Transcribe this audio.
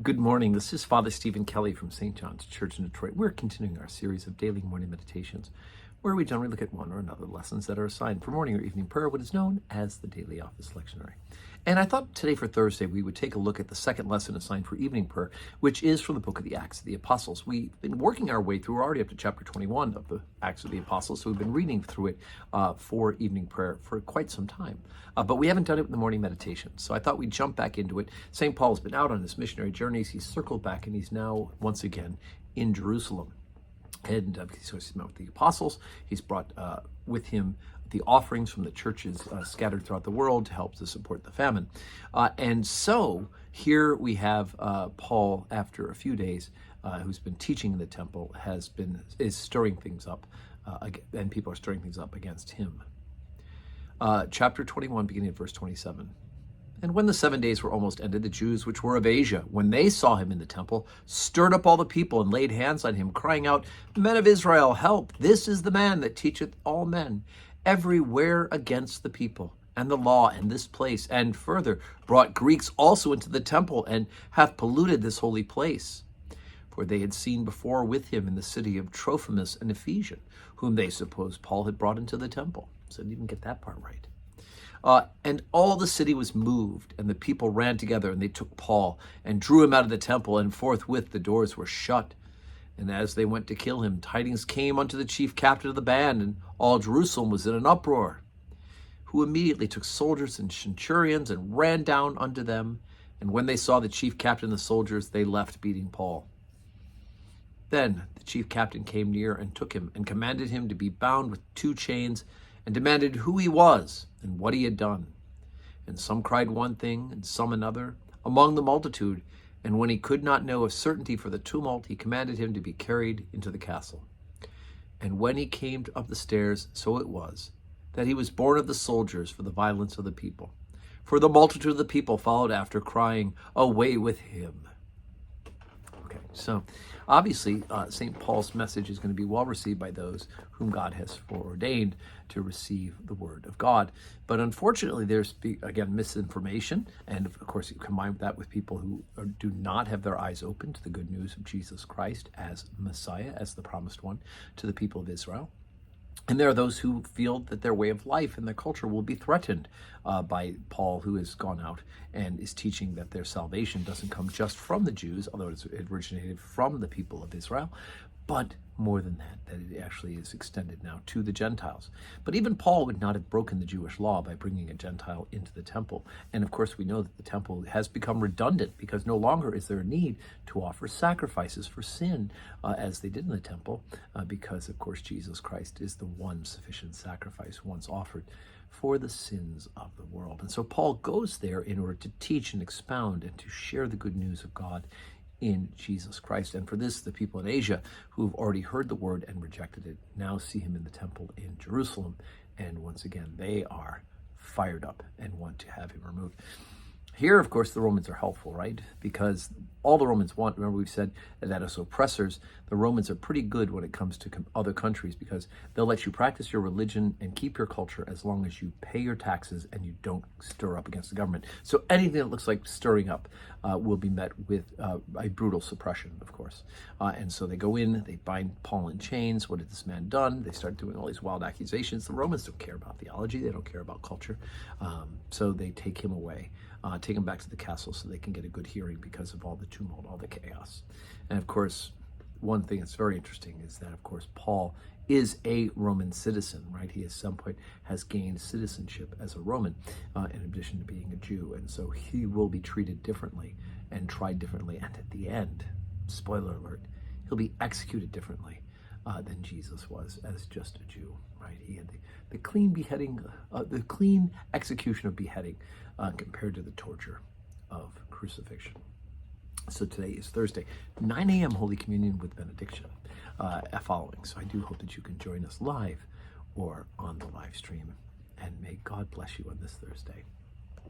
Good morning. This is Father Stephen Kelly from St. John's Church in Detroit. We're continuing our series of daily morning meditations, where we generally look at one or another lessons that are assigned for morning or evening prayer, what is known as the daily office lectionary. And I thought today for Thursday, we would take a look at the second lesson assigned for evening prayer, which is from the book of the Acts of the Apostles. We've been working our way through, we're already up to chapter 21 of the Acts of the Apostles, so we've been reading through it for evening prayer for quite some time. But we haven't done it in the morning meditation, so I thought we'd jump back into it. St. Paul's been out on his missionary journeys. He's circled back, and he's now, once again, in Jerusalem. And so he's met with the apostles. He's brought with him the offerings from the churches scattered throughout the world to help to support the famine. And so here we have Paul, after a few days, who's been teaching in the temple, is stirring things up, and people are stirring things up against him. Chapter 21, beginning at verse 27. And when the 7 days were almost ended, the Jews which were of Asia, when they saw him in the temple, stirred up all the people and laid hands on him, crying out, Men of Israel, help! This is the man that teacheth all men everywhere against the people and the law and this place, and further brought Greeks also into the temple, and hath polluted this holy place. For they had seen before with him in the city of Trophimus an Ephesian, whom they supposed Paul had brought into the temple. So didn't even get that part right. And all the city was moved, and the people ran together, and they took Paul and drew him out of the temple, and forthwith the doors were shut. And as they went to kill him, tidings came unto the chief captain of the band, and all Jerusalem was in an uproar, who immediately took soldiers and centurions and ran down unto them. And when they saw the chief captain and the soldiers, they left beating Paul. Then the chief captain came near and took him, and commanded him to be bound with 2 chains, and demanded who he was and what he had done. And some cried one thing, and some another, among the multitude. And when he could not know of certainty for the tumult, he commanded him to be carried into the castle. And when he came up the stairs, so it was, that he was borne of the soldiers for the violence of the people. For the multitude of the people followed after, crying, Away with him. Okay, so obviously St. Paul's message is going to be well received by those whom God has foreordained to receive the word of God. But unfortunately, there's, again, misinformation. And of course, you combine that with people who do not have their eyes open to the good news of Jesus Christ as Messiah, as the promised one to the people of Israel. And there are those who feel that their way of life and their culture will be threatened by Paul, who has gone out and is teaching that their salvation doesn't come just from the Jews, although it originated from the people of Israel, but more than that it actually is extended now to the Gentiles. But even Paul would not have broken the Jewish law by bringing a Gentile into the temple. And of course, we know that the temple has become redundant because no longer is there a need to offer sacrifices for sin as they did in the temple, because, of course, Jesus Christ is the one sufficient sacrifice once offered for the sins of the world. And so Paul goes there in order to teach and expound and to share the good news of God in Jesus Christ. And for this, the people in Asia who've already heard the word and rejected it now see him in the temple in Jerusalem. And once again, they are fired up and want to have him removed. Here, of course, the Romans are helpful, right? Because all the Romans want, remember we've said that as oppressors, the Romans are pretty good when it comes to other countries, because they'll let you practice your religion and keep your culture as long as you pay your taxes and you don't stir up against the government. So anything that looks like stirring up will be met with a brutal suppression, of course. And so they go in, they bind Paul in chains. What had this man done? They start doing all these wild accusations. The Romans don't care about theology. They don't care about culture. So they take him away. Take him back to the castle so they can get a good hearing because of all the tumult, all the chaos. And of course, one thing that's very interesting is that, of course, Paul is a Roman citizen, right? He at some point has gained citizenship as a Roman, in addition to being a Jew. And so he will be treated differently and tried differently. And at the end, spoiler alert, he'll be executed differently than Jesus was as just a Jew, right? He had the clean beheading, the clean execution of beheading compared to the torture of crucifixion. So today is Thursday, 9 a.m. Holy Communion with benediction following. So I do hope that you can join us live or on the live stream. And may God bless you on this Thursday.